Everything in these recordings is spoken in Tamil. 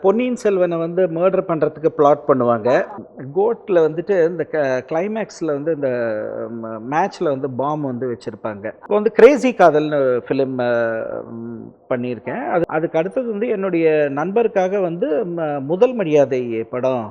பொன்னியின் செல்வனை வந்து மர்டர் பண்ணுறதுக்கு பிளாட் பண்ணுவாங்க. கோட்ல வந்துட்டு இந்த கிளைமேக்ஸில் வந்து இந்த மேட்ச்சில் வந்து பாம் வந்து வச்சுருப்பாங்க. இப்போ வந்து கிரேசி காதல்னு ஃபிலிம் பண்ணியிருக்கேன். அதுக்கு அடுத்தது வந்து என்னுடைய நண்பருக்காக வந்து முதல் மரியாதை படம்.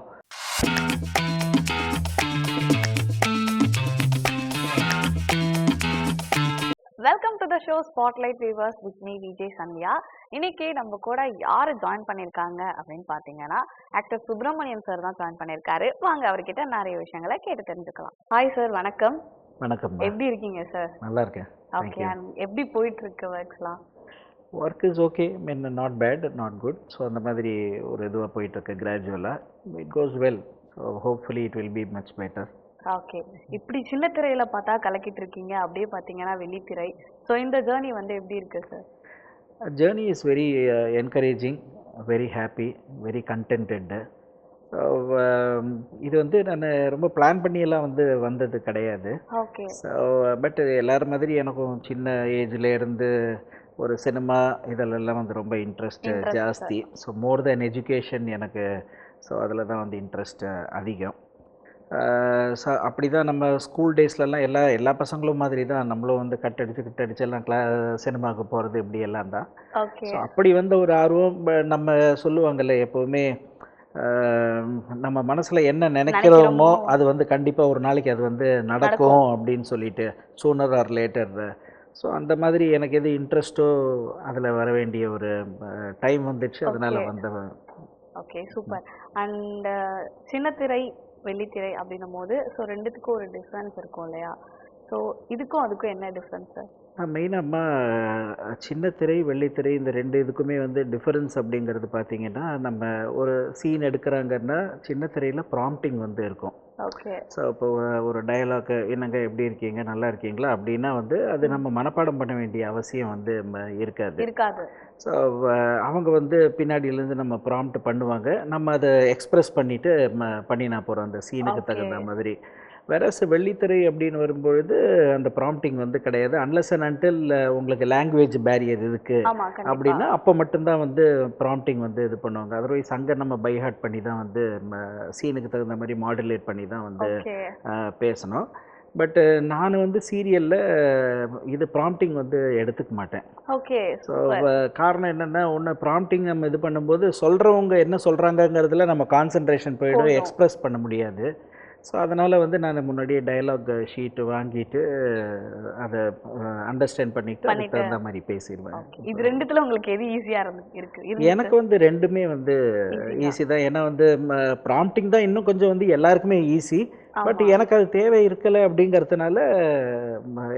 Welcome to the show spotlight viewers with me Vijay Sandhya. இன்னைக்கு நம்ம கூட யாரு ஜாயின் பண்ணிருக்காங்க அப்படின்னு பாத்தீங்கன்னா ஆக்டர் சுப்பிரமணியம் சார் தான் ஜாயின் பண்ணிருக்காரு. வாங்க அவர்கிட்ட நிறைய விஷயங்களை கேட்டு தெரிஞ்சுக்கலாம். ஹாய் சார், வணக்கம். வணக்கம். எப்படி இருக்கீங்க சார்? நல்லா இருக்கேன். ஓகே, எப்படி போயிட்டு இருக்கு ஒர்க்ஸ்லாம்? Work is okay, mean not bad not good. So அந்த மாதிரி ஒரு இதுவாக போயிட்டுருக்கு கிராஜுவலாக. It goes well. So hopefully it will be much better. Okay, இப்படி சின்ன திரையில பார்த்தா கலக்கிட்டு இருக்கீங்க, அப்படியே பார்த்தீங்கன்னா வெள்ளித்திரை. ஸோ இந்த ஜேர்னி வந்து எப்படி இருக்கு sir? Journey is very encouraging, very happy, very contented. இது வந்து நான் ரொம்ப பிளான் பண்ணியெல்லாம் வந்து வந்தது கிடையாது. ஓகே. ஸோ பட் எல்லாரும் மாதிரி எனக்கும் சின்ன ஏஜ்ல இருந்து ஒரு சினிமா இதெல்லாம் வந்து ரொம்ப இன்ட்ரெஸ்ட் ஜாஸ்தி. ஸோ மோர் தென் எஜுகேஷன் எனக்கு. ஸோ அதில் தான் வந்து இன்ட்ரெஸ்ட் அதிகம். ஸோ அப்படி தான் நம்ம ஸ்கூல் டேஸ்லலாம் எல்லா பசங்களும் மாதிரி தான் நம்மளும் வந்து கட்டடிச்சு எல்லாம் சினிமாவுக்கு போகிறது இப்படி எல்லாம் தான். ஓகே. ஸோ அப்படி வந்த ஒரு ஆர்வம். நம்ம சொல்லுவாங்கல்ல எப்போவுமே, நம்ம மனசில் என்ன நினைக்கிறோமோ அது வந்து கண்டிப்பாக ஒரு நாளைக்கு அது வந்து நடக்கும் அப்படின்னு சொல்லிட்டு, சூனர் ஆர் லேட்டர். ஸோ அந்த மாதிரி எனக்கு எது இன்ட்ரெஸ்ட்டோ அதில் வர வேண்டிய ஒரு டைம் வந்துடுச்சு. அதனால் வந்தவன். Okay, super. அண்ட் சின்னத்திரை வெள்ளித்திரை அப்படின்னும் போது ஸோ ரெண்டுத்துக்கும் ஒரு டிஃப்ரென்ஸ் இருக்கும் இல்லையா? ஸோ இதுக்கும் அதுக்கும் என்ன டிஃப்ரென்ஸ் சார்? மெயினாக சின்ன திரை வெள்ளித்திரை இந்த ரெண்டு இதுக்குமே வந்து டிஃபரன்ஸ் அப்படிங்கிறது பார்த்தீங்கன்னா, நம்ம ஒரு சீன் எடுக்கிறாங்கன்னா சின்ன திரையில் ப்ராம்ப்டிங் வந்து இருக்கும். ஓகே. ஸோ இப்போ ஒரு டயலாக், என்னங்க எப்படி இருக்கீங்க, நல்லா இருக்கீங்களா அப்படின்னா வந்து அது நம்ம மனப்பாடம் பண்ண வேண்டிய அவசியம் வந்து இருக்காது. ஸோ அவங்க வந்து பின்னாடியிலேருந்து நம்ம ப்ராம்ப்ட் பண்ணுவாங்க, நம்ம அதை எக்ஸ்ப்ரெஸ் பண்ணிவிட்டு பண்ணினா போகிறோம் அந்த சீனுக்கு தகுந்த மாதிரி. வேறஸ் வெள்ளித்திரை அப்படின்னு வரும்பொழுது அந்த ப்ராம்ப்டிங் வந்து கிடையாது. அன்லெஸ் அண்ட் அன்டில் உங்களுக்கு லாங்குவேஜ் பேரியர் இருக்குது அப்படின்னா அப்போ மட்டும்தான் வந்து ப்ராம்ப்டிங் வந்து இது பண்ணுவாங்க. அதர்வைஸ் அங்கே நம்ம பைஹார்ட் பண்ணி தான் வந்து சீனுக்கு தகுந்த மாதிரி மாடுலேட் பண்ணி தான் வந்து பேசணும். பட்டு நான் வந்து சீரியலில் இது ப்ராம்ப்டிங் வந்து எடுத்துக்க மாட்டேன். ஓகே. ஸோ காரணம் என்னென்னா, ஒன்று ப்ராம்ப்டிங் நம்ம இது பண்ணும்போது சொல்கிறவங்க என்ன சொல்கிறாங்கங்கிறதுல நம்ம கான்சன்ட்ரேஷன் போய்டும், எக்ஸ்ப்ரெஸ் பண்ண முடியாது. ஸோ அதனால் வந்து நான் முன்னாடியே டயலாக் ஷீட்டு வாங்கிட்டு அதை அண்டர்ஸ்டாண்ட் பண்ணிவிட்டு அதுக்கு தகுந்த மாதிரி பேசிடுவேன். இது ரெண்டுத்தில் உங்களுக்கு எது ஈஸியாக இருக்குது? எனக்கு வந்து ரெண்டுமே வந்து ஈஸி தான். ஏன்னா வந்து ப்ராம்ப்டிங் தான் இன்னும் கொஞ்சம் வந்து எல்லாருக்குமே ஈஸி. பட் எனக்கு அது தேவை இருக்கலை அப்படிங்கிறதுனால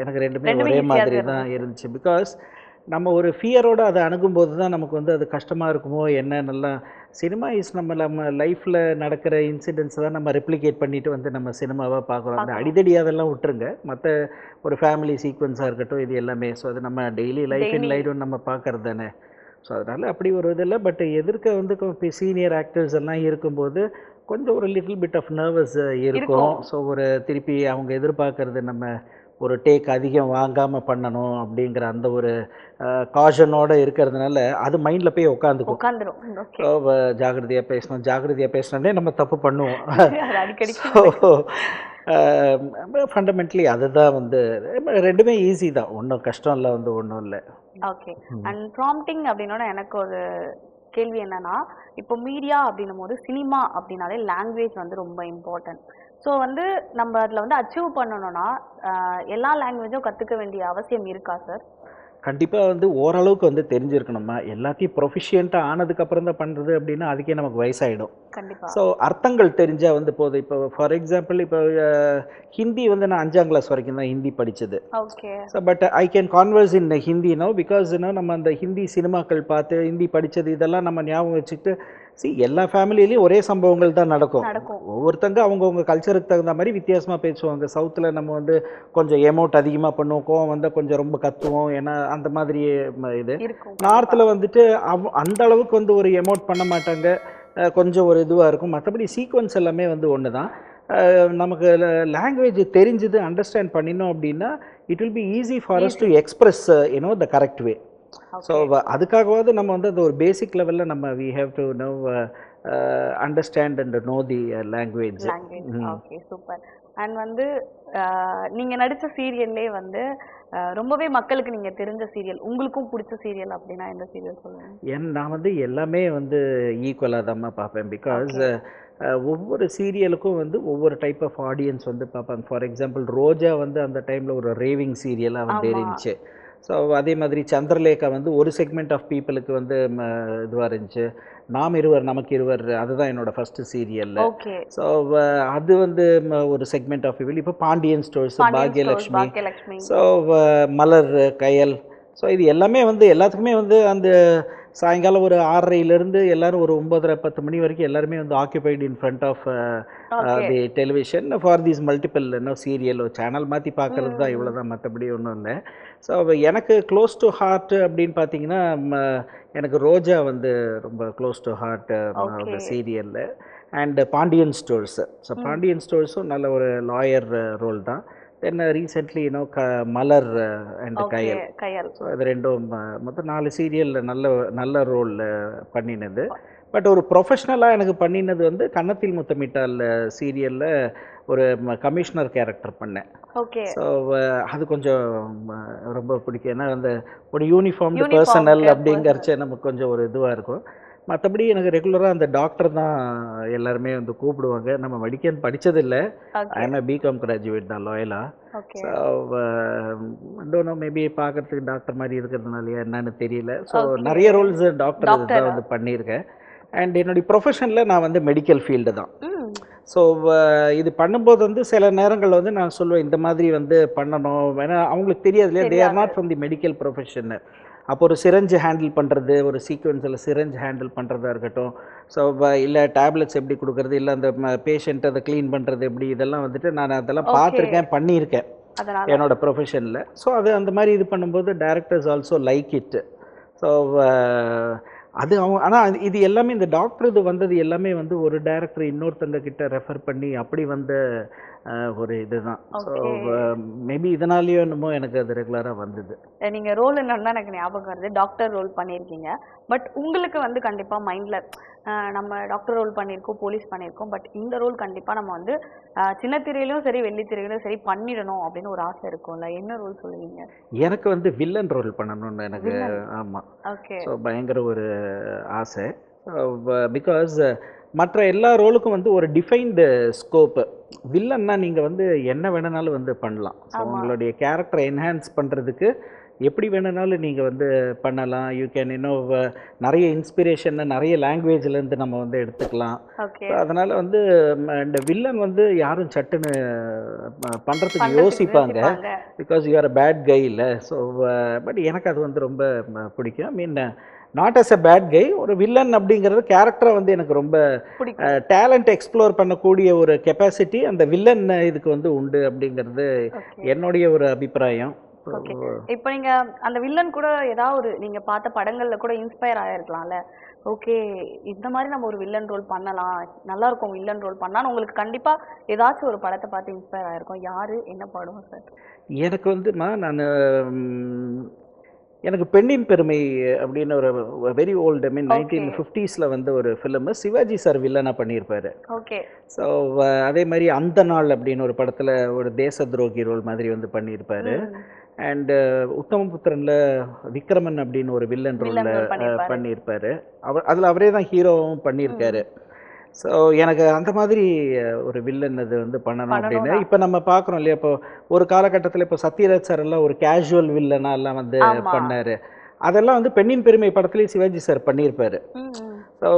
எனக்கு ரெண்டுமே ஒரே மாதிரி தான் இருந்துச்சு. பிகாஸ் நம்ம ஒரு ஃபியரோடு அதை அணுகும்போது தான் நமக்கு வந்து அது கஷ்டமாக இருக்குமோ என்னென்னலாம். சினிமா இஸ் நம்ம லைஃப்பில் நடக்கிற இன்சிடென்ட்ஸ் தான் நம்ம ரெப்ளிகேட் பண்ணிவிட்டு வந்து நம்ம சினிமாவாக பார்க்குறோம். அந்த அடிதடி அதெல்லாம் விட்டுருங்க, மற்ற ஒரு ஃபேமிலி சீக்வன்ஸாக இருக்கட்டும், இது எல்லாமே. ஸோ அது நம்ம டெய்லி லைஃப் இன் லைஃப் நம்ம பார்க்குறது தானே. ஸோ அதனால் அப்படி ஒரு இதில்லை. பட் எதிர்க்க வந்து சீனியர் ஆக்டர்ஸ் எல்லாம் இருக்கும்போது கொஞ்சம் ஒரு லிட்டில் பிட் ஆஃப் நர்வஸ் இருக்கும். ஸோ ஒரு திருப்பி அவங்க எதிர்பார்க்கறது நம்ம ஒரு டேக் அதிகம் வாங்காமல் பண்ணணும் அப்படிங்கிற அந்த ஒரு காஷனோடு இருக்கிறதுனால அது மைண்டில் போய் உட்காந்துரும். ஸோ ஜாகிரதையாக பேசணுன்னே நம்ம தப்பு பண்ணுவோம். ஸோ ஃபண்டமெண்டலி அதுதான் வந்து ரெண்டுமே ஈஸி தான், ஒன்றும் கஷ்டம் இல்லை, வந்து ஒன்றும் இல்லை. ஓகே. அண்ட் ப்ராம்ப்டிங் அப்படின்னோட எனக்கு ஒரு கேள்வி என்னன்னா, இப்போ மீடியா அப்படின்னும் போது சினிமா அப்படின்னாலே லாங்குவேஜ் வந்து ரொம்ப இம்பார்ட்டன்ட். ஸோ வந்து நம்ம அதில் வந்து அச்சீவ் பண்ணணும்னா எல்லா லாங்குவேஜும் கற்றுக்க வேண்டிய அவசியம் இருக்கா சார்? கண்டிப்பாக வந்து ஓரளவுக்கு வந்து தெரிஞ்சிருக்கணுமா. எல்லாத்தையும் ப்ரொஃபிஷியண்ட்டாக ஆனதுக்கப்புறம் தான் பண்ணுறது அப்படின்னா அதுக்கே நமக்கு வயசாகிடும். கண்டிப்பாக. ஸோ அர்த்தங்கள் தெரிஞ்சால் வந்து போதும். இப்போ ஃபார் எக்ஸாம்பிள் இப்போ ஹிந்தி வந்து நான் 5ஆம் கிளாஸ் வரைக்கும் தான் ஹிந்தி படித்தது. Okay. So but I can converse in Hindi no, because நம்ம அந்த ஹிந்தி சினிமாக்கள் பார்த்து ஹிந்தி படித்தது இதெல்லாம் நம்ம ஞாபகம் வச்சுக்கிட்டு எல்லா ஃபேமிலியிலையும் ஒரே சம்பவங்கள் தான் நடக்கும். ஒவ்வொருத்தங்க அவங்கவுங்க கல்ச்சருக்கு தகுந்த மாதிரி வித்தியாசமாக பேசுவாங்க. சவுத்தில் நம்ம வந்து கொஞ்சம் எமௌண்ட் அதிகமாக பண்ணுவோம், கோவம் வந்தால் கொஞ்சம் ரொம்ப கத்துவோம், ஏன்னா அந்த மாதிரி இது. நார்த்தில் வந்துட்டு அந்த அளவுக்கு வந்து ஒரு எமௌண்ட் பண்ண மாட்டாங்க, கொஞ்சம் ஒரு இதுவாக இருக்கும். மற்றபடி சீக்வன்ஸ் எல்லாமே வந்து ஒன்று தான். நமக்கு லாங்குவேஜ் தெரிஞ்சுது, அண்டர்ஸ்டாண்ட் பண்ணினோம் அப்படின்னா it will be easy for us to express the correct way. So அதுக்காகவாவது நம்ம வந்து அது ஒரு பேசிக் லெவலில் நம்ம we have to know understand and know the language. Okay, super. And வந்து நீங்க நடிச்ச சீரியல்லே வந்து ரொம்பவே மக்களுக்கு நீங்க தெரிஞ்ச சீரியல், உங்களுக்கும் பிடிச்ச சீரியல் அப்படின்னா எந்த சீரியல் சொல்லுங்க? நான் வந்து எல்லாமே வந்து ஈக்குவலாக தான் பார்ப்பேன். பிகாஸ் ஒவ்வொரு சீரியலுக்கும் வந்து ஒவ்வொரு டைப் ஆஃப் ஆடியன்ஸ் வந்து பார்ப்பாங்க. ஃபார் எக்ஸாம்பிள் ரோஜா வந்து அந்த டைமில் ஒரு ரேவிங் சீரியலாக வந்து இருந்துச்சு. ஸோ அதே மாதிரி சந்திரலேகா வந்து ஒரு செக்மெண்ட் ஆஃப் பீப்புளுக்கு வந்து இதுவாக இருந்துச்சு. நாம் இருவர் நமக்கு இருவர், அதுதான் என்னோட ஃபர்ஸ்ட் சீரியல். ஸோ அது வந்து ஒரு செக்மெண்ட் ஆஃப் பீப்புள். இப்போ Pandian Stores, Bhagyalakshmi, so Malar, Kayal, so இது எல்லாமே வந்து எல்லாத்துக்குமே வந்து அந்த சாயங்காலம் ஒரு 6:30 எல்லாரும் ஒரு 9:30-10 மணி வரைக்கும் எல்லாருமே வந்து occupied in front of the television for these multiple serial. Channel மாற்றி பார்க்கறது தான், இவ்வளோ தான், மற்றபடி ஒன்றும் இல்லை. ஸோ எனக்கு க்ளோஸ் டு ஹார்ட் அப்படின்னு பார்த்தீங்கன்னா எனக்கு ரோஜா வந்து ரொம்ப க்ளோஸ் டு ஹார்ட் அந்த சீரியலில். And Pandian stores, so Pandian ஸ்டோர்ஸும் நல்ல ஒரு லாயர் ரோல் தான். Then recently Malar and Kayal, so அது ரெண்டும் மொத்தம் 4 சீரியலில் நல்ல ரோல் பண்ணினது. பட் ஒரு ப்ரொஃபஷ்னலாக எனக்கு பண்ணினது வந்து கன்னத்தில் முத்தமிட்டால் சீரியலில் ஒரு கமிஷனர் கேரக்டர் பண்ணேன். ஸோ அது கொஞ்சம் ரொம்ப பிடிக்கும். ஏன்னா அந்த ஒரு யூனிஃபார்ம்டு பர்சனல் அப்படிங்கிறச்ச நமக்கு கொஞ்சம் ஒரு இதுவாக இருக்கும். மற்றபடி எனக்கு ரெகுலராக அந்த டாக்டர் தான் எல்லாருமே வந்து கூப்பிடுவாங்க. நம்ம மெடிக்கல் படித்ததில்லை, ஐஎம் பிகாம் கிராஜுவேட் தான், லாயலா. ஸோ டோன்ட் நோ, மேபி பார்க்கறதுக்கு டாக்டர் மாதிரி இருக்கிறதுனால என்னன்னு தெரியல. ஸோ நிறைய ரோல்ஸ் டாக்டர் தான் வந்து பண்ணியிருக்கேன். அண்ட் என்னுடைய ப்ரொஃபஷனில் நான் வந்து மெடிக்கல் ஃபீல்டு தான். ஸோ இது பண்ணும்போது வந்து சில நேரங்கள் வந்து நான் சொல்லுவேன் இந்த மாதிரி வந்து பண்ணணும். ஏன்னா அவங்களுக்கு தெரியாது இல்லையா, they are not from the medical profession. அப்போ ஒரு சிரஞ்சு ஹேண்டில் பண்ணுறது, ஒரு சீக்வன்ஸில் சிரஞ்சு ஹேண்டில் பண்ணுறதா இருக்கட்டும், ஸோ இல்லை டேப்லெட்ஸ் எப்படி கொடுக்குறது, இல்லை அந்த பேஷண்ட் அதை க்ளீன் பண்ணுறது எப்படி, இதெல்லாம் வந்துட்டு நான் அதெல்லாம் பார்த்துருக்கேன், பண்ணியிருக்கேன் என்னோட ப்ரொஃபஷனில். ஸோ அது அந்த மாதிரி இது பண்ணும்போது directors also like it. So அது அவங்க, ஆனால் இது எல்லாமே இந்த டாக்டர் இது வந்தது எல்லாமே வந்து ஒரு டைரக்டர் இன்னொருத்தங்க கிட்ட ரெஃபர் பண்ணி அப்படி வந்த ஒரு இதுதான். ஸோ மேபி இதனாலேயோ என்னமோ எனக்கு அது ரெகுலராக வந்தது. நீங்கள் ரோல் என்னன்னா எனக்கு ஞாபகம் வருது, டாக்டர் ரோல் பண்ணியிருக்கீங்க. பட் உங்களுக்கு வந்து கண்டிப்பாக மைண்டில் நம்ம டாக்டர் ரோல் பண்ணியிருக்கோம், போலீஸ் பண்ணியிருக்கோம், பட் இந்த ரோல் கண்டிப்பாக நம்ம வந்து சின்ன திரையிலும் சரி வெள்ளி திரையிலும் சரி பண்ணிடணும் அப்படின்னு ஒரு ஆசை இருக்கும்ல, என்ன ரோல் சொல்லுவீங்க? எனக்கு வந்து வில்லன் ரோல் பண்ணணும்னு எனக்கு, ஆமாம், ஸோ பயங்கர ஒரு ஆசை. பிகாஸ் மற்ற எல்லா ரோலுக்கும் வந்து ஒரு டிஃபைன்டு ஸ்கோப்பு. வில்லன்னா நீங்கள் வந்து என்ன வேணுனாலும் வந்து பண்ணலாம். ஸோ உங்களுடைய கேரக்டரை என்ஹான்ஸ் பண்ணுறதுக்கு எப்படி வேணுனாலும் நீங்கள் வந்து பண்ணலாம். யூ கேன் இன்னும் நிறைய இன்ஸ்பிரேஷன் நிறைய லாங்குவேஜ்லேருந்து நம்ம வந்து எடுத்துக்கலாம். அதனால் வந்து இந்த வில்லன் வந்து யாரும் சட்டுன்னு பண்ணுறதுக்கு யோசிப்பாங்க, because you are a bad guy இல்லை. ஸோ பட் எனக்கு அது வந்து ரொம்ப பிடிக்கும். I mean not as a bad guy, ஒரு வில்லன் அப்படிங்கிறது கேரக்டரை வந்து எனக்கு ரொம்ப டேலண்ட் எக்ஸ்ப்ளோர் பண்ணக்கூடிய ஒரு கெப்பாசிட்டி அந்த வில்லன் இதுக்கு வந்து உண்டு அப்படிங்கிறது என்னுடைய ஒரு அபிப்பிராயம். இப்போ நீங்க அந்த வில்லன் கூட ஏதாவது ஒரு நீங்க பார்த்த படங்கள்ல கூட இன்ஸ்பயர் ஆயிருக்கலாம்ல, ஓகே இந்த மாதிரி நம்ம ஒரு வில்லன் ரோல் பண்ணலாம், நல்லா இருக்கும் வில்லன் ரோல் பண்ணான்னு உங்களுக்கு கண்டிப்பா ஏதாச்சும் ஒரு படத்தை பார்த்து இன்ஸ்பயர் ஆயிருக்கும். யாரு, என்ன படம் சார்? எனக்கு வந்துமா நான் எனக்கு பெண்ணின் பெருமை அப்படின்னு ஒரு வெரி ஓல்டு, ஐ மீன் 1950s வந்து ஒரு ஃபிலிமு சிவாஜி சார் வில்லனாக பண்ணியிருப்பாரு. ஸோ அதே மாதிரி அந்த நாள் அப்படின்னு ஒரு படத்தில் ஒரு தேச துரோகி ரோல் மாதிரி வந்து பண்ணியிருப்பாரு. அண்டு உத்தமபுத்திரனில் விக்ரமன் அப்படின்னு ஒரு வில்லன் ரோலில் பண்ணியிருப்பாரு. அதில் அவரே தான் ஹீரோவும் பண்ணியிருக்காரு. ஸோ எனக்கு அந்த மாதிரி ஒரு வில்லன் அது வந்து பண்ணணும் அப்படின்னு இப்போ நம்ம பார்க்குறோம் இல்லையா. இப்போ ஒரு காலகட்டத்தில் இப்போ சத்யராஜ் சார் எல்லாம் ஒரு கேஷுவல் வில்லனாக எல்லாம் வந்து பண்ணார். அதெல்லாம் வந்து பெண்ணின் பெருமை படத்துலேயும் சிவாஜி சார் பண்ணியிருப்பாரு. ஸோ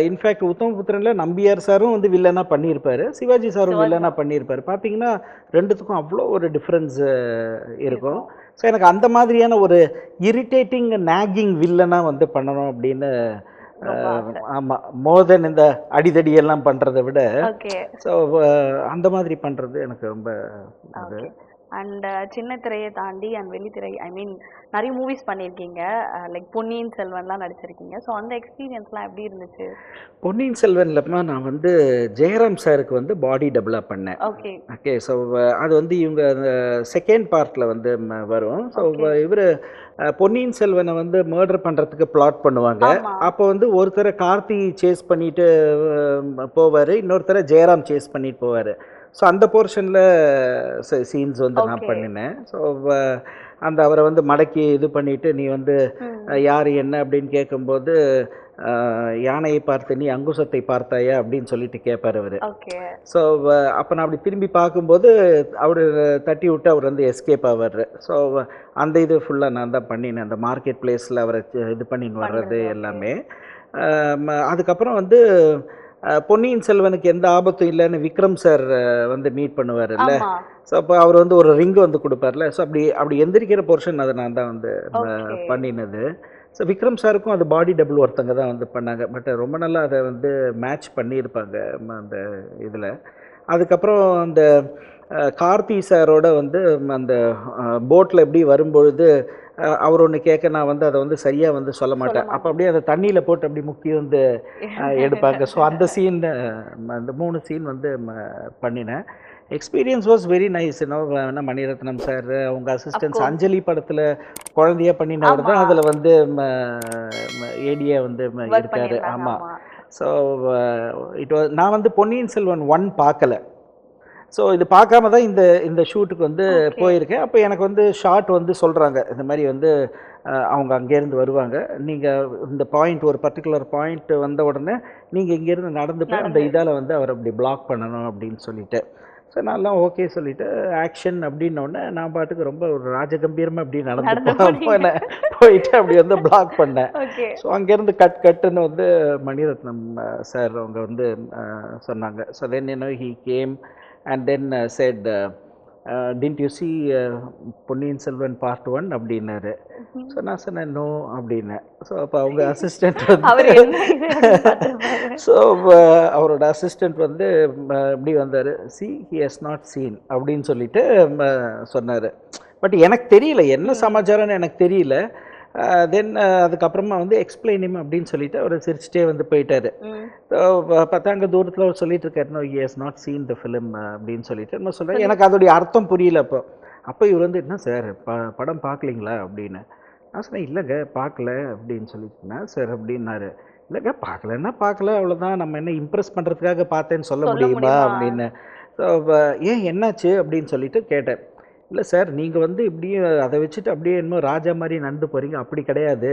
இன்ஃபேக்ட் உத்தமபுத்திரனில் நம்பியார் சாரும் வந்து வில்லனாக பண்ணியிருப்பாரு, சிவாஜி சாரும் வில்லனாக பண்ணியிருப்பாரு. பார்த்தீங்கன்னா ரெண்டுத்துக்கும் அவ்வளோ ஒரு டிஃப்ரென்ஸ் இருக்கும். ஸோ எனக்கு அந்த மாதிரியான ஒரு இரிட்டேட்டிங் நாகிங் வில்லனாக வந்து பண்ணணும் அப்படின்னு. ஆமாம், மோர் தென் இந்த அடிதடி எல்லாம் பண்ணுறதை விட ஸோ அந்த மாதிரி பண்ணுறது எனக்கு ரொம்ப இது. அண்ட் சின்ன திரையை தாண்டி அண்ட் வெள்ளித்திரை ஐ மீன் நிறைய மூவிஸ் பண்ணியிருக்கீங்க. லைக் பொன்னியின் செல்வன்லாம் நடிச்சிருக்கீங்க. ஸோ அந்த எக்ஸ்பீரியன்ஸ்லாம் எப்படி இருந்துச்சு? பொன்னியின் செல்வன்லமா நான் வந்து ஜெயராம் சாருக்கு வந்து பாடி டபுளாக பண்ணேன். ஓகே. ஓகே. ஸோ அது வந்து இவங்க செகண்ட் பார்ட்டில் வந்து வரும். ஸோ இவர் பொன்னியின் செல்வனை வந்து மர்டர் பண்ணுறதுக்கு பிளாட் பண்ணுவாங்க. ஆமா. அப்போ வந்து ஒருத்தரை கார்த்தி சேஸ் பண்ணிட்டு போவார், இன்னொருத்தரை ஜெயராம் சேஸ் பண்ணிட்டு போவார். ஸோ அந்த போர்ஷனில் சீன்ஸ் வந்து நான் ஓகே. பண்ணினேன். ஸோ அந்த அவரை வந்து மடக்கி இது பண்ணிட்டு நீ வந்து யார் என்ன அப்படின்னு கேட்கும்போது யானையை பார்த்து நீ அங்குசத்தை பார்த்தாயா அப்படின்னு சொல்லிட்டு கேட்பார் அவர். ஓகே. ஸோ அப்போ நான் அப்படி திரும்பி பார்க்கும்போது அவர் தட்டி விட்டு அவர் வந்து எஸ்கேப் ஆவார். ஸோ அந்த இது ஃபுல்லாக நான் தான் பண்ணினேன். அந்த மார்க்கெட் பிளேஸில் அவரை இது பண்ணின்னு வர்றது எல்லாமே. அதுக்கப்புறம் வந்து பொன்னியின் செல்வனுக்கு எந்த ஆபத்தும் இல்லைன்னு விக்ரம் சார் வந்து மீட் பண்ணுவார்ல. ஆமா. ஸோ அப்போ அவர் வந்து ஒரு ரிங்கு வந்து கொடுப்பார்ல. ஸோ அப்படி எந்திரிக்கிற போர்ஷன் அதை நான் தான் வந்து ஓகே. பண்ணினது. ஸோ விக்ரம் சாருக்கும் அது பாடி டபுள் ஒருத்தங்க தான் வந்து பண்ணாங்க. பட் ரொம்ப நல்லா அதை வந்து மேட்ச் பண்ணியிருப்பாங்க அந்த இதில். அதுக்கப்புறம் அந்த கார்த்தி சாரோட வந்து அந்த போட்டில் எப்படி வரும்பொழுது அவர் ஒன்று கேட்க நான் வந்து அதை வந்து சரியாக வந்து சொல்ல மாட்டேன். அப்போ அப்படியே அதை தண்ணியில் போட்டு அப்படி முக்கி வந்து எடுப்பாங்க. ஸோ அந்த சீன் அந்த 3 சீன் வந்து பண்ணினேன். Experience was very nice. இன்னும் மணிரத்னம் சார் அவங்க அசிஸ்டன்ஸ் அஞ்சலி படத்தில் குழந்தையா பண்ணினவர் தான் அதில் வந்து ஏடியா வந்து இருக்காரு. ஆமாம். ஸோ நான் வந்து பொன்னியின் செல்வன் 1 பார்க்கல. ஸோ இது பார்க்காம தான் இந்த ஷூட்டுக்கு வந்து போயிருக்கேன். அப்போ எனக்கு வந்து ஷார்ட் வந்து சொல்கிறாங்க இந்த மாதிரி வந்து அவங்க அங்கேருந்து வருவாங்க, நீங்கள் இந்த பாயிண்ட் ஒரு பர்டிகுலர் பாயிண்ட் வந்த உடனே நீங்கள் இங்கேருந்து நடந்து போய் அந்த இதால் வந்து அவர் அப்படி பிளாக் பண்ணணும் அப்படின்னு சொல்லிட்டு. ஸோ நான்லாம் ஓகே சொல்லிவிட்டு ஆக்ஷன் அப்படின்னோடனே நான் பாட்டுக்கு ரொம்ப ஒரு ராஜகம்பீரமாக அப்படி நடந்து போயிட்டு அப்படி வந்து பிளாக் பண்ணேன். ஸோ அங்கேருந்து கட்டுன்னு வந்து மணிரத்னம் சார் அவங்க வந்து சொன்னாங்க. So then he came and then said didn't you see Ponniyin Selvan part 1 அப்படின்னாரு. ஸோ நான் சொன்னேன் நோ அப்படின்னேன். ஸோ அப்போ அவங்க அசிஸ்டண்ட் வந்து ஸோ அவரோட அசிஸ்டண்ட் வந்து இப்படி வந்தார். C he has not scene அப்படின்னு சொல்லிட்டு சொன்னார். பட் எனக்கு தெரியல என்ன சமாச்சாரம்னு எனக்கு தெரியல. தென் அதுக்கப்புறமா வந்து எக்ஸ்பிளைனிம் அப்படின்னு சொல்லிட்டு அவர் சிரிச்சிட்டே வந்து போயிட்டாரு. பத்தாங்க தூரத்தில் அவர் சொல்லிட்டு இருக்காரு no he has not seen the film அப்படின்னு சொல்லிட்டு நான் சொல்கிறேன். எனக்கு அதோடைய அர்த்தம் புரியல. அப்போ இவர் வந்து என்ன சார் படம் பார்க்கலீங்களா அப்படின்னு நான் சொன்னேன். இல்லைங்க பார்க்கல அப்படின்னு சொல்லிட்டுனா சார் அப்படின்னாரு. இல்லைங்க பார்க்கலன்னா பார்க்கல அவ்வளோதான், நம்ம என்ன இம்ப்ரெஸ் பண்ணுறதுக்காக பார்த்தேன்னு சொல்ல முடியுமா அப்படின்னு. ஸோ ஏன் என்னாச்சு அப்படின்னு சொல்லிட்டு கேட்டேன். இல்லை சார் நீங்கள் வந்து இப்படியே அதை வச்சுட்டு அப்படியே என்னமோ ராஜா மாதிரி நடந்து போகிறீங்க, அப்படி கிடையாது.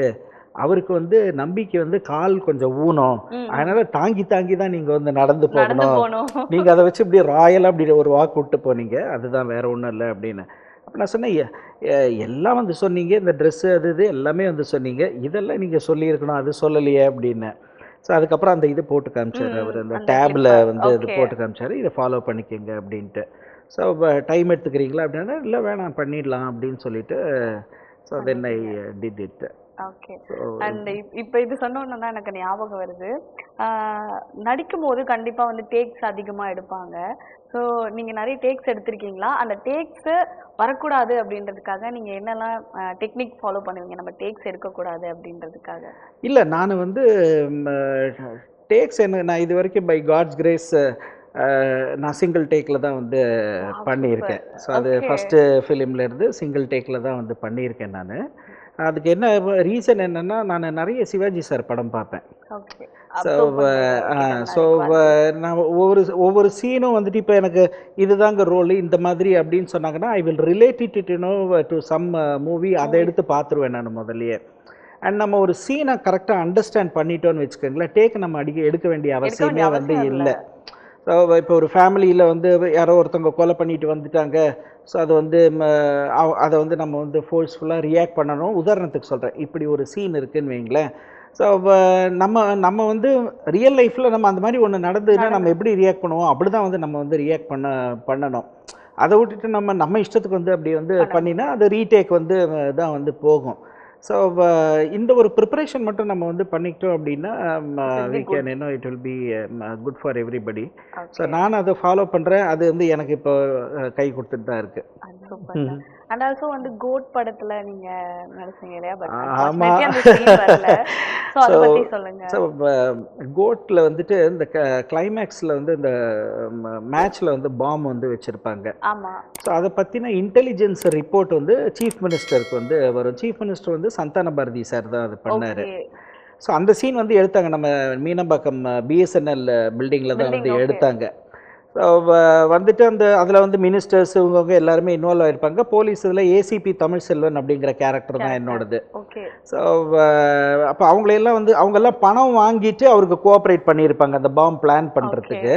அவருக்கு வந்து நம்பிக்கை வந்து கால் கொஞ்சம் ஊனம், அதனால தாங்கி தான் நீங்கள் வந்து நடந்து போகணும். நீங்கள் அதை வச்சு இப்படியே ராயலாக அப்படி ஒரு வாக்கு விட்டு போனீங்க, அதுதான் வேற ஒன்றும் இல்லை அப்படின்னு. அப்போ நான் சொன்னேன் எல்லாம் வந்து சொன்னீங்க, இந்த ட்ரெஸ்ஸு அது இது எல்லாமே வந்து சொன்னீங்க, இதெல்லாம் நீங்கள் சொல்லியிருக்கணும், அது சொல்லலையே அப்படின்னு. ஸோ அதுக்கப்புறம் அந்த இது போட்டு காமிச்சார் அவர், அந்த டேபில் வந்து இது போட்டு காமிச்சார், இதை ஃபாலோ பண்ணிக்கோங்க அப்படின்ட்டு. ஸோ டைம் எடுத்துக்கிறீங்களா அப்படின்னா இல்லை வேணாம் பண்ணிடலாம் அப்படின்னு சொல்லிட்டு. So then I did it. Okay. And இப்போ இது சொன்னோன்னு தான் எனக்கு ஞாபகம் வருது. நடிக்கும் போது கண்டிப்பாக வந்து டேக்ஸ் அதிகமாக எடுப்பாங்க. ஸோ நீங்கள் நிறைய டேக்ஸ் எடுத்திருக்கீங்களா? அந்த டேக்ஸு வரக்கூடாது அப்படின்றதுக்காக நீங்கள் என்னெல்லாம் டெக்னிக் ஃபாலோ பண்ணுவீங்க, நம்ம டேக்ஸ் எடுக்கக்கூடாது அப்படின்றதுக்காக? இல்லை நான் வந்து டேக்ஸ் நான் இது வரைக்கும் பை காட்ஸ் கிரேஸ் நான் சிங்கிள் டேக்கில் தான் வந்து பண்ணியிருக்கேன். ஸோ அது ஃபஸ்ட்டு ஃபிலிம்லேருந்து சிங்கிள் டேக்கில் தான் வந்து பண்ணியிருக்கேன் நான். அதுக்கு என்ன ரீசன் என்னென்னா நான் நிறைய சிவாஜி சார் படம் பார்ப்பேன். ஸோ நான் ஒவ்வொரு சீனும் வந்துட்டு இப்போ எனக்கு இதுதாங்க ரோலு இந்த மாதிரி அப்படின்னு சொன்னாங்கன்னா I will relate it to some movie, அதை எடுத்து பார்த்துருவேன் நான் முதல்லையே. அண்ட் நம்ம ஒரு சீனை கரெக்டாக அண்டர்ஸ்டாண்ட் பண்ணிட்டோன்னு வச்சுக்கோங்களேன், டேக் நம்ம எடுக்க வேண்டிய அவசியமே வந்து இல்லை. ஸோ இப்போ ஒரு ஃபேமிலியில் வந்து யாரோ ஒருத்தவங்க கொலை பண்ணிட்டு வந்துட்டாங்க. ஸோ அது வந்து அதை வந்து நம்ம வந்து ஃபோர்ஸ்ஃபுல்லாக ரியாக்ட் பண்ணணும். உதாரணத்துக்கு சொல்கிறேன், இப்படி ஒரு சீன் இருக்குதுன்னு வைங்களேன். ஸோ நம்ம வந்து ரியல் லைஃப்பில் நம்ம அந்த மாதிரி ஒன்று நடந்ததுன்னா நம்ம எப்படி ரியாக்ட் பண்ணுவோம், அப்படி தான் வந்து நம்ம வந்து ரியாக்ட் பண்ணணும். அதை விட்டுட்டு நம்ம இஷ்டத்துக்கு வந்து அப்படி வந்து பண்ணினா அது ரீடேக் வந்து தான் வந்து போகும். ஸோ இந்த ஒரு ப்ரிப்பரேஷன் மட்டும் நம்ம வந்து பண்ணிக்கிட்டோம் அப்படின்னா we can it will be good for everybody. So நான் அதை ஃபாலோ பண்ணுறேன். அது வந்து எனக்கு இப்போ கை கொடுத்துட்டு தான் இருக்குது. Super sir. அண்ட் ஆல்சோ வந்து கோட் படத்துல நீங்க நடிச்சீங்க இல்லையா? பட் ஆமா. அன்பார்ச்சுனேட்லி அந்த சீன் வரல. சோ அத ஸோ பத்தி சொல்லுங்க. ஸோ கோட்ல வந்துட்டு இந்த கிளைமேக்ஸ்ல வந்து இந்த மேட்ச்ல வந்து பாம் வந்து வச்சிருப்பாங்க. ஆமா. ஸோ அதை பற்றின இன்டெலிஜென்ஸ் ரிப்போர்ட் வந்து சீஃப் மினிஸ்டருக்கு வந்து வரும். சீஃப் மினிஸ்டர் வந்து சந்தான பாரதி சார் தான் அது பண்ணார். ஓகே. ஸோ அந்த சீன் வந்து எடுத்தாங்க நம்ம மீனம்பாக்கம் பிஎஸ்என்எல் பில்டிங்கில் தான் வந்து பில்டிங் ஓகே. எடுத்தாங்க. ஸோ வந்துட்டு அதில் வந்து மினிஸ்டர்ஸ் இவங்க எல்லாருமே இன்வால்வ் ஆகிருப்பாங்க. போலீஸ் இதில் ஏசிபி தமிழ்செல்வன் அப்படிங்கிற கேரக்டர் தான் என்னோடது. ஓகே. ஸோ அப்போ அவங்களையெல்லாம் வந்து அவங்கெல்லாம் பணம் வாங்கிட்டு அவருக்கு கோஆப்ரேட் பண்ணியிருப்பாங்க அந்த பாம் பிளான் பண்ணுறதுக்கு.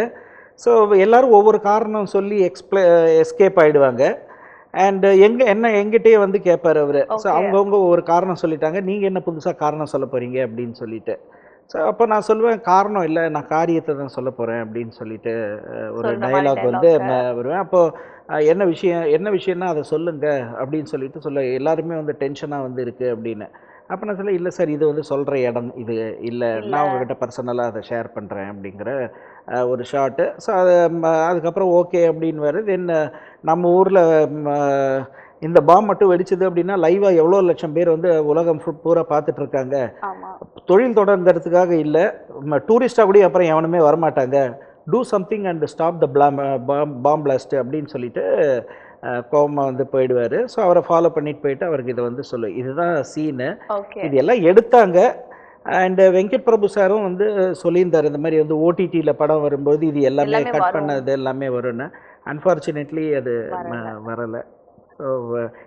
ஸோ எல்லாரும் ஒவ்வொரு காரணம் சொல்லி எஸ்கேப் ஆகிடுவாங்க. அண்ட் எங்கிட்டயே வந்து கேட்பார் அவர். ஸோ அவங்கவுங்க ஒவ்வொரு காரணம் சொல்லிட்டாங்க. நீங்கள் என்ன புதுசாக காரணம் சொல்ல போகிறீங்க அப்படின்னு சொல்லிட்டு. ஸோ அப்போ நான் சொல்லுவேன், காரணம் இல்லை, நான் காரியத்தை தான் சொல்ல போகிறேன் அப்படின்னு சொல்லிட்டு ஒரு டயலாக் வந்து வருவேன். அப்போது என்ன விஷயம்னா அதை சொல்லுங்க அப்படின்னு சொல்லிட்டு எல்லாருமே வந்து டென்ஷனாக வந்து இருக்குது அப்படின்னு. அப்போ நான் சொல்ல, இல்லை சார், இது வந்து சொல்கிற இடம் இது இல்லை, நான் உங்ககிட்ட பர்சனலாக அதை ஷேர் பண்ணுறேன் அப்படிங்கிற ஒரு ஷார்ட்டு. ஸோ அதுக்கப்புறம் ஓகே அப்படின்னு வருது. தென் நம்ம ஊரில் இந்த பாம் மட்டும் வெடிச்சது அப்படின்னா லைவாக எவ்வளோ லட்சம் பேர் வந்து உலகம் பூரா பார்த்துட்டு இருக்காங்க. தொழில் தொடங்குறதுக்காக இல்லை, டூரிஸ்டாக கூட அப்புறம் எவனுமே வரமாட்டாங்க. Do something and stop the bomb blast அப்படின்னு சொல்லிட்டு கோமா வந்து போயிடுவார். ஸோ அவரை ஃபாலோ பண்ணிட்டு போயிட்டு அவருக்கு இதை வந்து இதுதான் சீனு. இது எல்லாம் எடுத்தாங்க. அண்ட் வெங்கட் பிரபு சாரும் வந்து சொல்லியிருந்தார், இந்த மாதிரி வந்து ஓடிடியில் படம் வரும்போது இது எல்லாமே கட் பண்ணது எல்லாமே வரும்னு. அன்ஃபார்ச்சுனேட்லி அது வரலை. ஸோ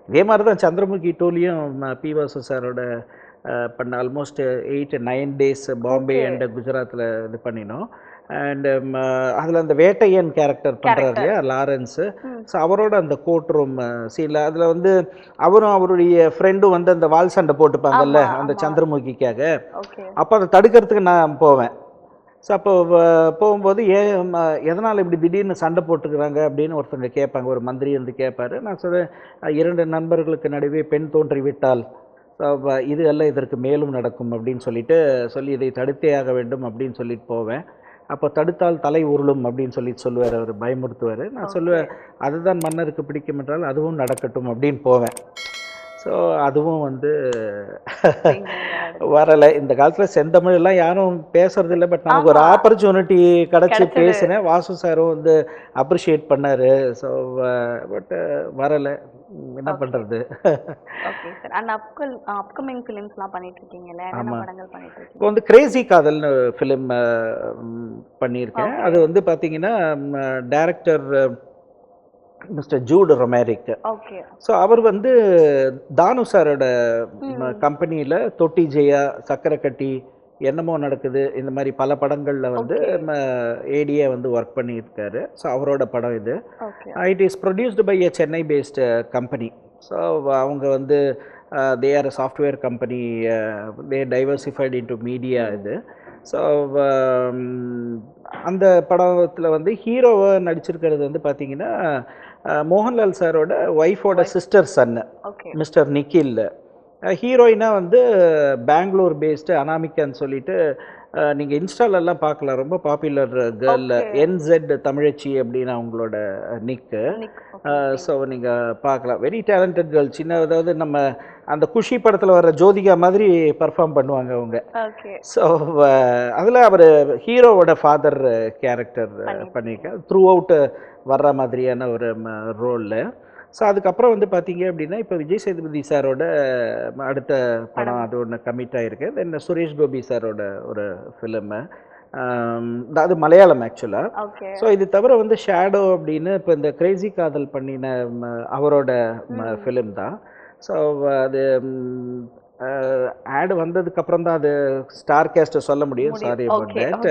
இதே மாதிரி தான் சந்திரமுகி டூலையும் பி வாசு சாரோட பண்ண ஆல்மோஸ்ட் 8-9 days பாம்பே அண்ட் குஜராத்தில் இது பண்ணினோம். அண்ட் அதில் அந்த வேட்டையன் கேரக்டர் பண்ணுறாரு இல்லையா, லாரன்ஸு. ஸோ அவரோட அந்த கோர்ட் ரூம் சீனில் அதில் வந்து அவரும் அவருடைய ஃப்ரெண்டும் வந்து அந்த வால் சண்டை போட்டுப்பாங்கல்ல அந்த சந்திரமுகிக்காக. அப்போ அதை தடுக்கிறதுக்கு நான் போவேன். ஸோ அப்போ போகும்போது எதனால் இப்படி திடீர்னு சண்டை போட்டுக்கிறாங்க அப்படின்னு ஒருத்தங்க கேட்பாங்க, ஒரு மந்திரி வந்து கேட்பார். நான் சொல்கிறேன், 2 நண்பர்களுக்கு நடுவே பெண் தோன்றி விட்டால் இது அல்ல, இதற்கு மேலும் நடக்கும் அப்படின்னு சொல்லி இதை தடுத்தே ஆக வேண்டும் அப்படின்னு சொல்லிட்டு போவேன். அப்போ தடுத்தால் தலை உருளும் அப்படின்னு சொல்லுவார், அவர் பயமுறுத்துவார். நான் சொல்லுவேன், அதுதான் மன்னருக்கு பிடிக்கும் என்றால் அதுவும் நடக்கட்டும் அப்படின்னு போவேன். ஸோ அதுவும் வந்து வரலை. இந்த காலத்தில் செந்தமிழெல்லாம் யாரும் பேசுறதில்லை. பட் நமக்கு ஒரு ஆப்பர்ச்சுனிட்டி கிடச்சி பேசினேன். வாசு சாரும் வந்து அப்ரிஷியேட் பண்ணார். ஸோ பட் வரலை, என்ன பண்ணுறது. இப்போ வந்து கிரேசி காதல்னு ஃபிலிம் பண்ணியிருக்கேன். அது வந்து பார்த்தீங்கன்னா டைரக்டர் மிஸ்டர் ஜூட் ரொமேரிக். ஸோ அவர் வந்து தானு சாரோட கம்பெனியில் தொட்டி ஜெயா, சக்கரை கட்டி, என்னமோ நடக்குது, இந்த மாதிரி பல படங்களில் வந்து ஏடியை வந்து ஒர்க் பண்ணியிருக்காரு. ஸோ அவரோட படம் இது. It is produced by a Chennai based company. So அவங்க வந்து they are a software company, they diversified into media இது. ஸோ அந்த படத்தில் வந்து ஹீரோவை நடிச்சிருக்கிறது வந்து பார்த்தீங்கன்னா மோகன்லால் சாரோட ஒய்ஃபோட சிஸ்டர் சன்னு மிஸ்டர் நிக்கில். ஹீரோயினாக வந்து பெங்களூர் பேஸ்டு அனாமிகான்னு சொல்லிட்டு நீங்கள் இன்ஸ்டாலெல்லாம் பார்க்கலாம், ரொம்ப பாப்புலர் கேர்ள், NZ தமிழச்சி அப்படின்னு அவங்களோட நிக்கு. ஸோ நீங்கள் பார்க்கலாம், வெரி டேலண்டட் கேர்ள். அதாவது நம்ம அந்த குஷி படத்தில் வர ஜோதிகா மாதிரி பர்ஃபார்ம் பண்ணுவாங்க அவங்க. ஸோ அதில் அவர் ஹீரோவோட ஃபாதர் கேரக்டர் பண்ணியிருக்கார், த்ரூ அவுட் வர்ற மாதிரியான ஒரு ரோலில். ஸோ அதுக்கப்புறம் வந்து பார்த்தீங்க அப்படின்னா இப்போ விஜய் சேதுபதி சாரோட அடுத்த படம் அது ஒன்று கமிட் ஆகிருக்கு. தென் சுரேஷ் கோபி சாரோட ஒரு ஃபிலிமு, அது மலையாளம் ஆக்சுவலாக. ஸோ இது தவிர வந்து ஷேடோ அப்படின்னு இப்போ இந்த கிரேசி காதல் பண்ணின அவரோட ஃபிலிம் தான். ஸோ அது ஆட் வந்ததுக்கப்புறம் தான் அது ஸ்டார் கேஸ்ட்டை சொல்ல முடியும். Sorry about that.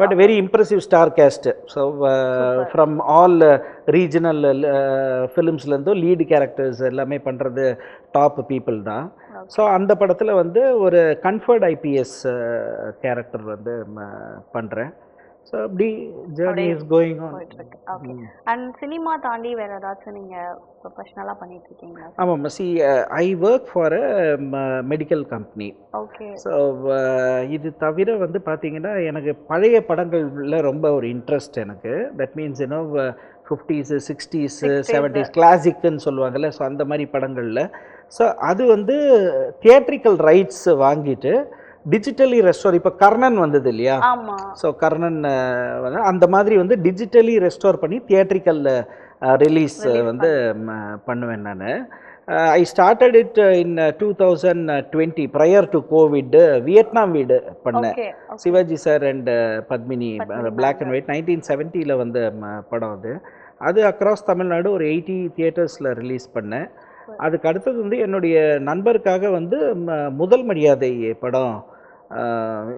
But very impressive star cast. So from all regional ஃபிலிம்ஸ்லேருந்தும் லீடு கேரக்டர்ஸ் எல்லாமே பண்ணுறது டாப் பீப்புள் தான். ஸோ அந்த படத்தில் வந்து ஒரு கன்ஃபர்ட் ஐபிஎஸ் கேரக்டர் வந்து பண்ணுறேன். ஸோ அப்படி journey is going on. And cinema தாண்டி வேற ஏதாச்சும் நீங்கள் ப்ரொஃபஷனலாக பண்ணிட்டு இருக்கீங்களா? ஆமாம், I work for a medical company. So இது தவிர வந்து பார்த்தீங்கன்னா எனக்கு பழைய படங்களில் ரொம்ப ஒரு இன்ட்ரெஸ்ட் எனக்கு. That means 50s 60s 70s கிளாசிக்குன்னு சொல்லுவாங்கல்ல. ஸோ அந்த மாதிரி படங்களில். ஸோ அது வந்து தியேட்ரிக்கல் ரைட்ஸ் வாங்கிட்டு டிஜிட்டலி ரெஸ்டோர், இப்போ கர்ணன் வந்தது இல்லையா? ஸோ கர்ணன் வந்து அந்த மாதிரி வந்து டிஜிட்டலி ரெஸ்டோர் பண்ணி தியேட்ரிக்கல் ரிலீஸ் வந்து பண்ணுவேன் நான். I started it in 2020 prior to covid. Vietnam Veedu பண்ணேன், Sivaji sir and Padmini, black and white 1970 வந்த படம் அது. அது அக்ராஸ் தமிழ்நாடு ஒரு 80 தியேட்டர்ஸில் ரிலீஸ் பண்ணேன். அதுக்கு அடுத்தது வந்து என்னுடைய நண்பருக்காக வந்து முதல் மரியாதை படம்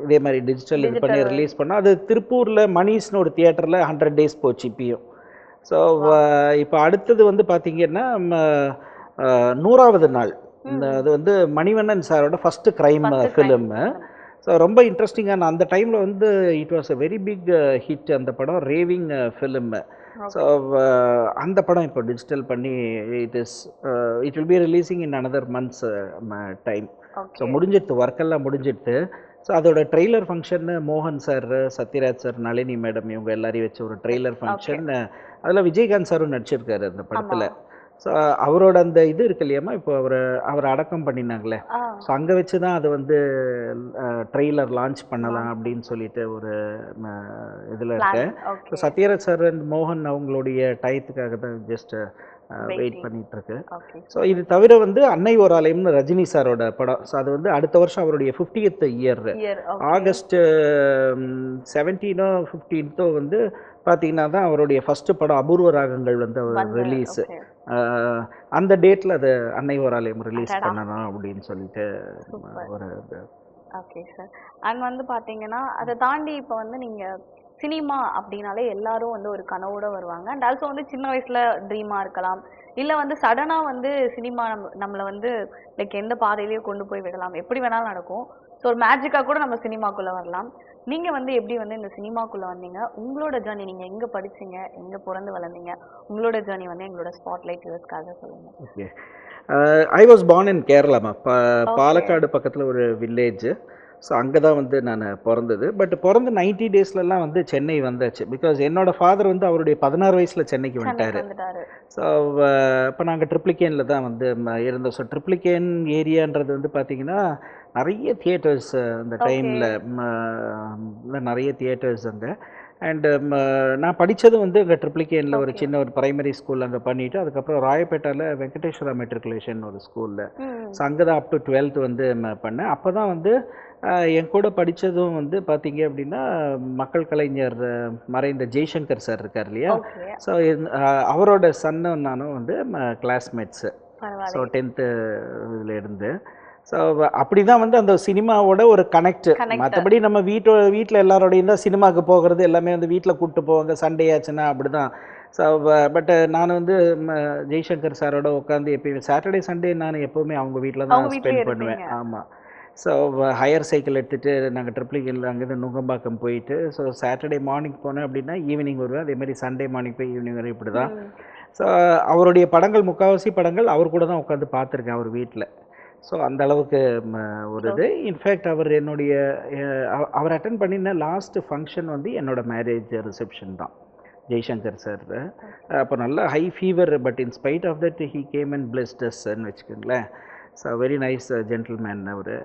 இதே மாதிரி டிஜிட்டல் இது பண்ணி ரிலீஸ் பண்ணோம். அது திருப்பூரில் மணிஸ்னு ஒரு தியேட்டரில் 100 days போச்சு இப்பயும். ஸோ இப்போ அடுத்தது வந்து பார்த்திங்கன்னா 100வது நாள். அது வந்து மணிவண்ணன் சாரோட ஃபஸ்ட்டு க்ரைம் ஃபிலிமு. ஸோ ரொம்ப இன்ட்ரெஸ்டிங்கான அந்த டைமில் வந்து it was a very big hit அந்த படம், ரேவிங் ஃபிலிமு. ஸோ அந்த படம் இப்போ டிஜிட்டல் பண்ணி it will be releasing in another months time. So முடிஞ்சிடுது, ஒர்க்கெல்லாம் முடிஞ்சிடுது. ஸோ அதோட ட்ரெய்லர் ஃபங்க்ஷன்னு மோகன் sir, Sathyaraj sir, Nalini madam இவங்க எல்லாரையும் வச்சு ஒரு ட்ரெய்லர் ஃபங்க்ஷன். அதில் விஜயகாந்த் சாரும் நடிச்சிருக்காரு அந்த படத்தில். ஸோ அவரோட அந்த இது இருக்கு இல்லையாம்மா, இப்போ அவரை அடக்கம் பண்ணினாங்களே, ஸோ அங்கே வச்சு தான் அதை வந்து ட்ரெய்லர் லான்ச் பண்ணலாம் அப்படின்னு சொல்லிட்டு ஒரு இதில் இருக்கேன். ஸோ சத்யராஜ் சார் அண்ட் மோகன் அவங்களுடைய டயத்துக்காக தான் ஜஸ்ட் வெயிட் பண்ணிட்டு இருக்கு. ஸோ இது தவிர வந்து அன்னை ஓர் ஆலயம்னு ரஜினி சாரோட படம். ஸோ அது வந்து அடுத்த வருஷம் அவருடைய 50th இயர் ஆகஸ்ட் 17 15 வந்து பார்த்தீங்கன்னா தான் அவருடைய ஃபஸ்ட்டு படம் அபூர்வ ராகங்கள் வந்து ரிலீஸு. அந்த டேட்டில் அது அன்னை ஓர் ஆலயம் ரிலீஸ் பண்ணணும் அப்படின்னு சொல்லிட்டு ஒரு. Okay sir. அண்ட் வந்து பார்த்தீங்கன்னா அதை தாண்டி இப்போ வந்து நீங்கள் சினிமா அப்படின்னாலே எல்லாரும் வந்து ஒரு கனவோட வருவாங்க. அண்ட் ஆல்சோ வந்து சின்ன வயசுல ட்ரீமா இருக்கலாம், இல்லை வந்து சடனா வந்து சினிமா நம்மளை வந்து லைக் எந்த பாதையிலேயே கொண்டு போய் விடலாம், எப்படி வேணாலும் நடக்கும். ஸோ ஒரு மேஜிக்காக கூட நம்ம சினிமாக்குள்ளே வரலாம். நீங்கள் வந்து எப்படி வந்து இந்த சினிமாக்குள்ளே வந்தீங்க, உங்களோட ஜேர்னி, நீங்கள் எங்கே படிச்சீங்க, எங்கே பிறந்து வளர்ந்தீங்க, உங்களோட ஜேர்னி வந்து எங்களோட ஸ்பாட்லைட் யூஸ்க்காக சொல்லுங்கள். Okay, I was born in கேரளாமா. பாலக்காடு பக்கத்தில் ஒரு வில்லேஜ். ஸோ அங்கே தான் வந்து நான் பிறந்தது. பட் பிறந்த 90 daysலாம் வந்து சென்னை வந்தாச்சு. பிகாஸ் என்னோட ஃபாதர் வந்து அவருடைய 16 வயசில் சென்னைக்கு வந்துட்டார். ஸோ இப்போ நாங்கள் ட்ரிப்ளிகேனில் தான் வந்து இருந்தோம். ஸோ ட்ரிப்ளிகேன் ஏரியான்றது வந்து பார்த்திங்கன்னா நிறைய தியேட்டர்ஸ் அந்த டைமில், நிறைய தியேட்டர்ஸ் அங்கே. அண்டு நான் படித்தது வந்து அங்கே ட்ரிப்ளிகேனில் ஒரு சின்ன ஒரு ப்ரைமரி ஸ்கூல் அங்கே பண்ணிவிட்டு, அதுக்கப்புறம் ராயப்பேட்டாவில் வெங்கடேஸ்வரா மெட்ரிகுலேஷன் ஒரு ஸ்கூலில். ஸோ அங்கே தான் அப் டு 12th வந்து பண்ணேன். அப்போ தான் வந்து என் கூட படித்ததும் வந்து பார்த்தீங்க அப்படின்னா மக்கள் கலைஞர் மறைந்த ஜெய்சங்கர் சார் இருக்கார் இல்லையா? ஸோ அவரோட சன்னும் நானும் வந்து கிளாஸ்மேட்ஸு. ஸோ 10th இதில் இருந்து. ஸோ அப்படி தான் வந்து அந்த சினிமாவோட ஒரு கனெக்ட். மற்றபடி நம்ம வீட்டில் எல்லாரோடையும் தான் சினிமாவுக்கு போகிறது, எல்லாமே வந்து வீட்டில் கூப்பிட்டு போவாங்க, சண்டே ஆச்சுன்னா அப்படி தான். ஸோ பட் நான் வந்து ஜெய்சங்கர் சாரோட உட்காந்து எப்பயுமே சாட்டர்டே சண்டே நான் எப்போவுமே அவங்க வீட்டில் தான் ஸ்பெண்ட் பண்ணுவேன். ஆமாம். ஸோ ஹையர் சைக்கிள் எடுத்துகிட்டு நாங்கள் ட்ரிப்ளிகேனில் அங்கேருந்து நுங்கம்பாக்கம் போயிட்டு, ஸோ சாட்டர்டே மார்னிங் போனேன் அப்படின்னா ஈவினிங் வருவேன். அதேமாதிரி சண்டே மார்னிங் போய் ஈவினிங் வரை இப்படி தான். ஸோ அவருடைய படங்கள், முக்கால்வாசி படங்கள் அவர் கூட தான் உட்காந்து பார்த்துருக்கேன் அவர் வீட்டில். ஸோ அந்த அளவுக்கு ஒரு இது. இன்ஃபேக்ட் அவர் அட்டன் பண்ணின லாஸ்ட் ஃபங்க்ஷன் வந்து என்னோடய மேரேஜ் ரிசப்ஷன் தான், ஜெய்சங்கர் சார். அப்போ நல்ல high fever, but in spite of that he came and blessed அஸ்ன்னு வச்சுக்கோங்களேன். ஸோ வெரி நைஸ் ஜென்டில்மேன் அவர்.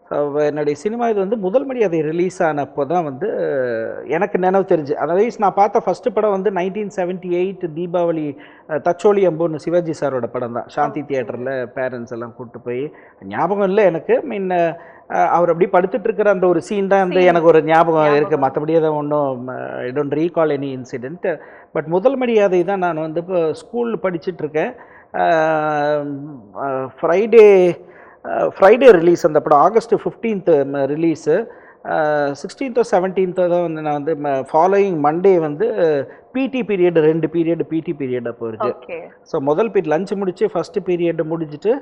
ஸோ என்னுடைய சினிமா இது வந்து முதல் மரியாதை ரிலீஸ் ஆனப்போ தான் வந்து எனக்கு நினைவு தெரிஞ்சு. அதர்வைஸ் நான் பார்த்த ஃபஸ்ட்டு படம் வந்து 1978 தீபாவளி தச்சோலி அம்புன்னு சிவாஜி சாரோட படம் தான். சாந்தி தியேட்டரில் பேரண்ட்ஸ் எல்லாம் கூப்பிட்டு போய், ஞாபகம் இல்லை எனக்கு, மீன் அவர் அப்படி படுத்துட்டு இருக்கிற அந்த ஒரு சீன் தான் வந்து எனக்கு ஒரு ஞாபகம் இருக்குது. மற்றபடி அதை ஒன்றும் I don't recall any incident. But முதல் மரியாதை தான் நான் வந்து இப்போ ஸ்கூல் படிச்சுட்ருக்கேன். ஃப்ரைடே ரிலீஸ் அந்த படம். August 15th release. 16th or 17th தான் வந்து நான் வந்து ஃபாலோயிங் மண்டே வந்து பிடி பீரியட், 2 பீரியட் பிடி பீரியட் அப்போ இருக்குது. ஸோ முதல் பீரியட் லஞ்ச் முடிச்சு ஃபஸ்ட்டு பீரியட் முடிச்சுட்டு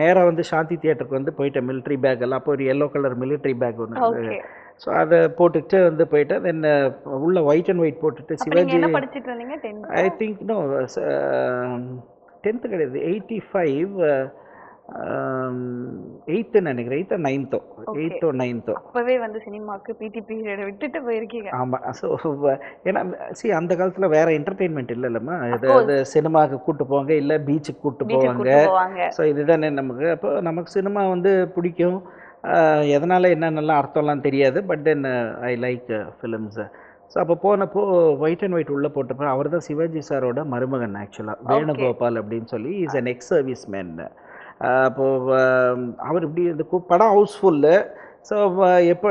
நேராக வந்து சாந்தி தியேட்டருக்கு வந்து போயிட்டேன். மிலிட்ரி பேக் எல்லாம், அப்போ ஒரு எல்லோ கலர் மிலிட்ரி பேக் ஒன்று, ஸோ அதை போட்டுட்டு வந்து போயிட்டேன். தென் உள்ள ஒயிட் அண்ட் ஒயிட் போட்டுட்டு Sivaji, I think no 10th கிடையாது, 85 எயித்து நினைக்கிறேன், எயித்தோ நைன்த்தோ, ஓகே. எயித்தோ நைன்த்தோ. அப்பவே வந்து சினிமாக்கு பிடி பீரியட் விட்டுட்டு போயிருக்கீங்க. ஆமா. ஸோ ஏன்னா அந்த காலத்துல வேற என்டர்டெயின்மெண்ட் இல்லல்லம்மா. இது அஃப்கோர்ஸ். இது சினிமாக்கு கூட்டு போவாங்க, இல்ல பீச்சுக்கு கூட்டு பீச்சுக்கு போவாங்க. கூட்டு போவாங்க. ஸோ இதுதானே நமக்கு. அப்போ நமக்கு சினிமா வந்து பிடிக்கும். எதனால என்னென்னலாம் அர்த்தம்லாம் தெரியாது. But then I like films. So அப்போ போனப்போ ஒயிட் அண்ட் ஒயிட் உள்ள போட்டப்போ அவர் தான் சிவாஜி சாரோட மருமகன் ஆக்சுவலாக, ஓகே. வேணுகோபால் அப்படின்னு சொல்லி is an ex service man. அப்போ அவர் இப்படி இந்த படம் ஹவுஸ்ஃபுல்லு. ஸோ எப்போ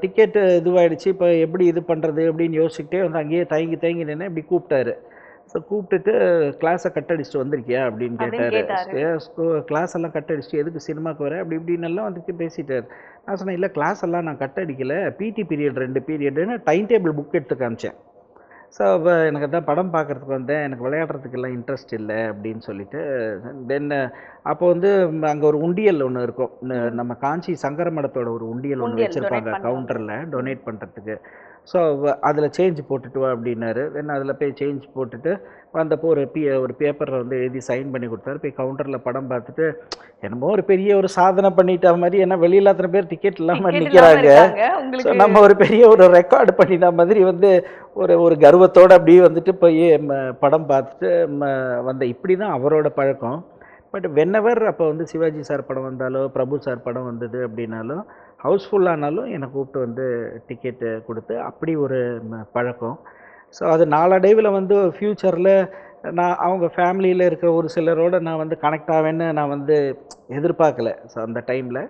டிக்கெட்டு இதுவாகிடுச்சு, இப்போ எப்படி இது பண்ணுறது அப்படின்னு யோசிச்சுக்கிட்டே வந்து அங்கேயே தயங்கி தயங்கி நின்று இப்படி கூப்பிட்டாரு. ஸோ கூப்பிட்டுட்டு கிளாஸை கட் அடிச்சுட்டு வந்திருக்கியா அப்படின்னு அப்படின்னு கேட்டார். கேட்டாரு. கிளாஸ் எல்லாம் கட் அடிச்சுட்டு எதுக்கு சினிமாக்கு வர அப்படி இப்படின்னு எல்லாம் வந்துட்டு பேசிட்டார். நான் சொன்னேன், இல்லை கிளாஸ் எல்லாம் நான் கட் அடிக்கலை, பிடி பீரியட் 2 பீரியடுன்னு டைம் டேபிள் புக் எடுத்து காமிச்சேன். ஸோ அப்போ எனக்கு தான் படம் பார்க்குறதுக்கு வந்தேன், எனக்கு விளையாடுறதுக்கெல்லாம் இன்ட்ரெஸ்ட் இல்லை அப்படின்னு சொல்லிட்டு தென் அப்போ வந்து அங்கே ஒரு உண்டியல் ஒன்று இருக்கும். நம்ம காஞ்சி சங்கர மடத்தோட ஒரு உண்டியல் ஒன்று உண்டியல் வச்சுருப்பாங்க டொனேட் கவுண்டரில் பண்ணுவாங்க. டொனேட் பண்ணுறதுக்கு. ஸோ அதில் சேஞ்ச் போட்டுட்டு வா அப்படின்னாரு. தென் அதில் போய் சேஞ்ச் போட்டுட்டு வந்தப்போ ஒரு பேப்பரில் வந்து எழுதி சைன் பண்ணி கொடுத்தாரு. போய் கவுண்டரில் படம் பார்த்துட்டு என்னமோ ஒரு பெரிய ஒரு சாதனை பண்ணிட்ட மாதிரி, ஏன்னா வெளியில் அத்தனை பேர் டிக்கெட் இல்லாமல் டிக்கெட் இல்லாம நிற்கிறாங்க. இருக்காங்க. ஸோ உங்களுக்கு நம்ம ஒரு பெரிய ஒரு ரெக்கார்டு பண்ணின மாதிரி வந்து ஒரு கர்வத்தோடு அப்படியே வந்துட்டு போய் படம் பார்த்துட்டு வந்தேன். இப்படி தான் அவரோட பழக்கம். பட் வென்னவர் அப்போ வந்து சிவாஜி சார் படம் வந்தாலோ, பிரபு சார் படம் வந்தது அப்படின்னாலும், ஹவுஸ்ஃபுல்லானாலும் என்னை கூப்பிட்டு வந்து டிக்கெட்டு கொடுத்து அப்படி ஒரு பழக்கம். ஸோ அது நாளடைவில் வந்து ஃப்யூச்சரில் நான் அவங்க ஃபேமிலியில் இருக்கிற ஒரு சிலரோட நான் வந்து கனெக்ட் ஆவேன்னு நான் வந்து எதிர்பார்க்கல. ஸோ அந்த டைமில்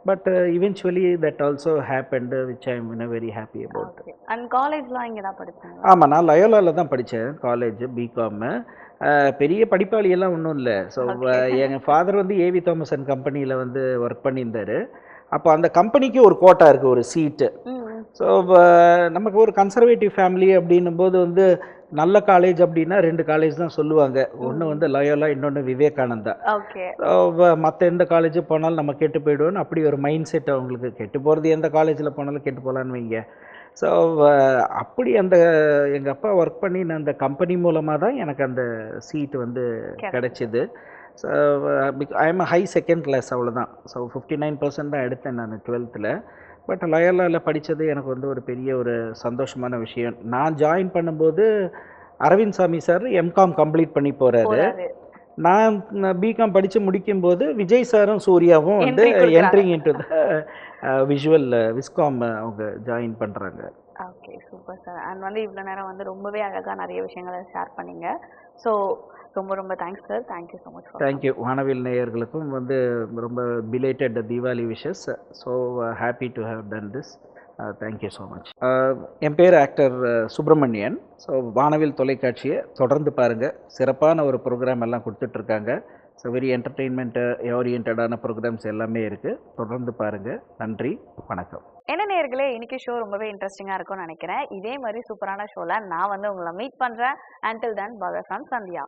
but eventually that also happened which I am very happy about. Okay. And காலேஜ்லாம் இங்க தான் படிச்சீங்களா? ஆமாம், நான் லயோலாவில் தான் படித்தேன் காலேஜ் பிகாமு. பெரிய படிப்பாளியெல்லாம் ஒன்றும் இல்லை. So okay. எங்கள் ஃபாதர் வந்து ஏவி தாமஸ் அண்ட் கம்பெனியில் வந்து ஒர்க் பண்ணியிருந்தார். அப்போ அந்த கம்பெனிக்கு ஒரு கோட்டா இருக்குது, ஒரு சீட்டு. ஸோ நமக்கு ஒரு கன்சர்வேட்டிவ் ஃபேமிலி அப்படின்னும் போது வந்து நல்ல காலேஜ் அப்படின்னா 2 காலேஜ் தான் சொல்லுவாங்க. ஒன்று வந்து லயோலா, இன்னொன்று விவேகானந்தா. ஓகே. மற்ற எந்த காலேஜ் போனாலும் நம்ம கெட்டு போயிடுவோன்னு அப்படி ஒரு மைண்ட் செட் அவங்களுக்கு. கெட்டு போகிறது எந்த காலேஜில் போனாலும் கெட்டு போகலான்னு வைங்க. ஸோ அப்படி அந்த எங்கள் அப்பா ஒர்க் பண்ணின அந்த கம்பெனி மூலமாக தான் எனக்கு அந்த சீட்டு வந்து கிடைச்சிது. So I am high second class, அவ்வளோதான். ஸோ 59% தான் எடுத்தேன் நான் 12th. பட் லயோலாவில் படித்தது எனக்கு வந்து ஒரு பெரிய ஒரு சந்தோஷமான விஷயம். நான் ஜாயின் பண்ணும்போது அரவிந்த் சாமி சார் எம்காம் கம்ப்ளீட் பண்ணி போகிறாரு. நான் பிகாம் படித்து முடிக்கும்போது விஜய் சாரும் சூர்யாவும் வந்து entering into the visual viscom அவங்க ஜாயின் பண்ணுறாங்க. Okay, super sir. அண்ட் வந்து இவ்வளோ நேரம் வந்து ரொம்பவே அழகாக நிறைய விஷயங்களை ஷேர் பண்ணீங்க. ஸோ ரொம்ப ரொம்ப thanks sir. Thank you so much. Thank you. வானவில் நேயர்களுக்கும் வந்து ரொம்ப belated Deepavali wishes. So happy to have done this. Thank you so much. என் பேர் ஆக்டர் சுப்பிரமணியன். ஸோ வானவில் தொலைக்காட்சியை தொடர்ந்து பாருங்கள். சிறப்பான ஒரு ப்ரோக்ராம் எல்லாம் கொடுத்துட்ருக்காங்க. ஸோ வெரி என்டர்டெயின்மெண்ட் ஓரியன்டான ப்ரோக்ராம்ஸ் எல்லாமே இருக்குது. தொடர்ந்து பாருங்கள். நன்றி, வணக்கம். என்ன நேயர்களே, இன்னைக்கு ஷோ ரொம்பவே இன்ட்ரெஸ்டிங்காக இருக்கும்னு நினைக்கிறேன். இதே மாதிரி சூப்பரான ஷோவில் நான் வந்து உங்களை மீட் பண்ணுறேன். Until then, bye from Sandhya.